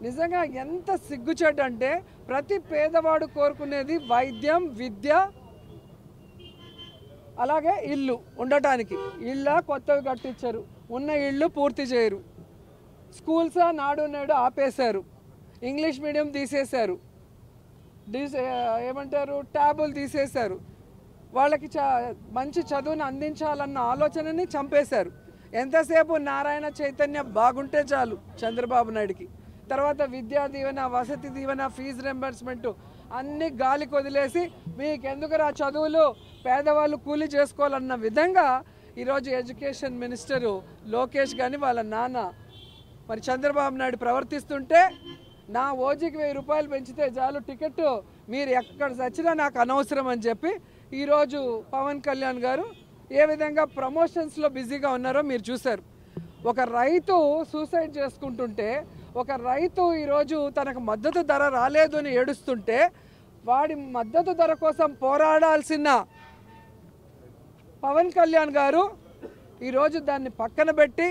నిజంగా ఎంత సిగ్గుచేటంటే ప్రతి పేదవాడు కోరుకునేది వైద్యం, విద్య, అలాగే ఇల్లు ఉండటానికి. ఇళ్ళ కొత్తవి కట్టించారు, ఉన్న ఇళ్ళు పూర్తి చేయరు. స్కూల్స్ నాడు నేడు ఆపేశారు, ఇంగ్లీష్ మీడియం తీసేశారు, ఏమంటారు ట్యాబులు తీసేశారు. వాళ్ళకి మంచి చదువును అందించాలన్న ఆలోచనని చంపేశారు. ఎంతసేపు నారాయణ చైతన్య బాగుంటే చాలు చంద్రబాబు నాయుడికి. తర్వాత విద్యా దీవెన, వసతి దీవెన, ఫీజు రింబర్స్మెంట్ అన్నీ గాలికి వదిలేసి మీకెందుకురా చదువులు, పేదవాళ్ళు కూలీ చేసుకోవాలన్న విధంగా ఈరోజు ఎడ్యుకేషన్ మినిస్టరు లోకేష్ కానీ వాళ్ళ నాన్న మరి చంద్రబాబు నాయుడు ప్రవర్తిస్తుంటే, నా ఓజీకి 1000 రూపాయలు పెంచితే చాలు టికెట్, మీరు ఎక్కడ చచ్చినా నాకు అనవసరం అని చెప్పి ఈరోజు పవన్ కళ్యాణ్ గారు ఏ విధంగా ప్రమోషన్స్లో బిజీగా ఉన్నారో మీరు చూశారు. ఒక రైతు సూసైడ్ చేసుకుంటుంటే, ఒక రైతు ఈరోజు తనకు మద్దతు ధర రాలేదు అని ఏడుస్తుంటే, వాడి మద్దతు ధర కోసం పోరాడాల్సిన పవన్ కళ్యాణ్ గారు ఈరోజు దాన్ని పక్కన పెట్టి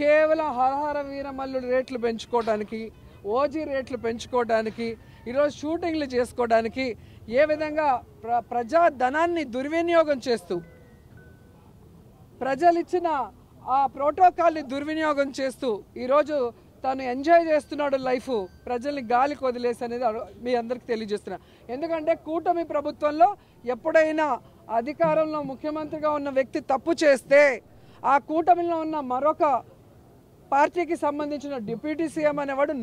కేవలం హరహర వీరమల్లుడు రేట్లు పెంచుకోవడానికి, ఓజీ రేట్లు పెంచుకోవడానికి, ఈరోజు షూటింగ్లు చేసుకోవడానికి ఏ విధంగా ప్రజా ధనాన్ని దుర్వినియోగం చేస్తూ, ప్రజలు ఇచ్చిన ఆ ప్రోటోకాల్ని దుర్వినియోగం చేస్తూ ఈరోజు తను ఎంజాయ్ చేస్తున్నాడు లైఫ్, ప్రజల్ని గాలికి వదిలేసి అనేది మీ అందరికీ తెలియజేస్తున్నా. ఎందుకంటే కూటమి ప్రభుత్వంలో ఎప్పుడైనా అధికారంలో ముఖ్యమంత్రిగా ఉన్న వ్యక్తి తప్పు చేస్తే ఆ కూటమిలో ఉన్న మరొక పార్టీకి సంబంధించిన డిప్యూటీ సీఎం అనేవాడు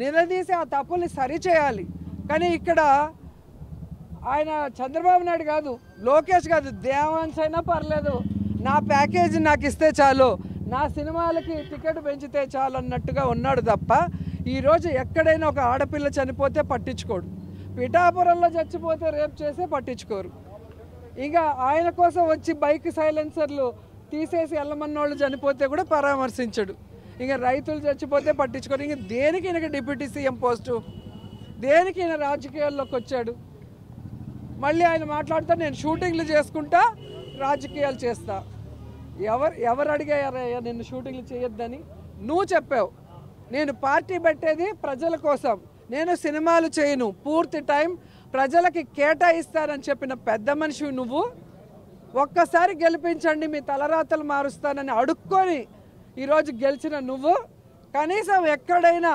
నిలదీసి ఆ తప్పుల్ని సరిచేయాలి. కానీ ఇక్కడ ఆయన చంద్రబాబు నాయుడు కాదు, లోకేష్ కాదు, దేవాన్స్ అయినా పర్లేదు, నా ప్యాకేజీ నాకు ఇస్తే చాలు, నా సినిమాలకి టికెట్ పెంచితే చాలు అన్నట్టుగా ఉన్నాడు తప్ప, ఈరోజు ఎక్కడైనా ఒక ఆడపిల్ల చనిపోతే పట్టించుకోడు, పిఠాపురంలో చచ్చిపోతే రేపు చేసే పట్టించుకోరు. ఇంకా ఆయన కోసం వచ్చి బైక్ సైలెన్సర్లు తీసేసి ఎల్లమన్నోళ్ళు చనిపోతే కూడా పరామర్శించడు. ఇంకా రైతులు చచ్చిపోతే పట్టించుకోరు. ఇంక దేనికి ఈయనకి డిప్యూటీ సీఎం పోస్టు, దేనికి ఈయన రాజకీయాల్లోకి వచ్చాడు? మళ్ళీ ఆయన మాట్లాడుతూ నేను షూటింగ్లు చేసుకుంటా, రాజకీయాలు చేస్తా. ఎవరు అడిగారయ్యా నిన్ను షూటింగ్లు చేయొద్దని? నువ్వు చెప్పావు. నేను పార్టీ పెట్టేది ప్రజల కోసం, నేను సినిమాలు చేయను, పూర్తి టైం ప్రజలకి కేటాయిస్తానని చెప్పిన పెద్ద మనిషి నువ్వు. ఒక్కసారి గెలిపించండి, మీ తలరాతలు మారుస్తానని అడుక్కొని ఈరోజు గెలిచిన నువ్వు కనీసం ఎక్కడైనా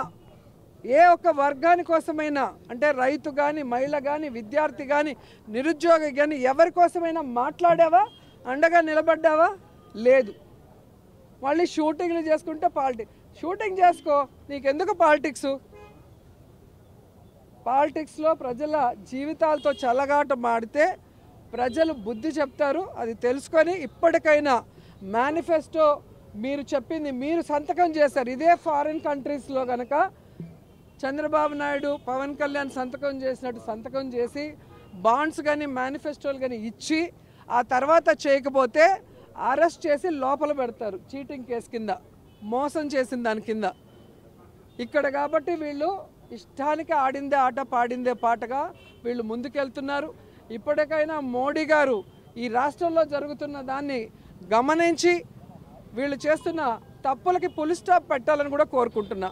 ఏ ఒక్క వర్గాని కోసమైనా, అంటే రైతు కానీ, మహిళ కానీ, విద్యార్థి కానీ, నిరుద్యోగి కానీ ఎవరి కోసమైనా మాట్లాడావా? అండగా నిలబడ్డావా? లేదు. మళ్ళీ షూటింగ్లు చేసుకుంటే షూటింగ్ చేసుకో, నీకెందుకు పాలిటిక్స్లో ప్రజల జీవితాలతో చెలగాట మాడితే ప్రజలు బుద్ధి చెప్తారు. అది తెలుసుకొని ఇప్పటికైనా మేనిఫెస్టో మీరు చెప్పింది మీరు సంతకం చేశారు. ఇదే ఫారిన్ కంట్రీస్లో కనుక చంద్రబాబు నాయుడు, పవన్ కళ్యాణ్ సంతకం చేసినట్టు సంతకం చేసి బాండ్స్ కానీ మేనిఫెస్టోలు కానీ ఇచ్చి ఆ తర్వాత చేయకపోతే అరెస్ట్ చేసి లోపల పెడతారు చీటింగ్ కేసు కింద, మోసం చేసిన దాని కింద. ఇక్కడ కాబట్టి వీళ్ళు ఇష్టానికి ఆడిందే ఆట, పాడిందే పాటగా వీళ్ళు ముందుకెళ్తున్నారు. ఇప్పటికైనా మోడీ గారు ఈ రాష్ట్రంలో జరుగుతున్న దాన్ని గమనించి వీళ్ళు చేస్తున్న తప్పులకి ఫుల్ స్టాప్ పెట్టాలని కూడా కోరుకుంటున్నా.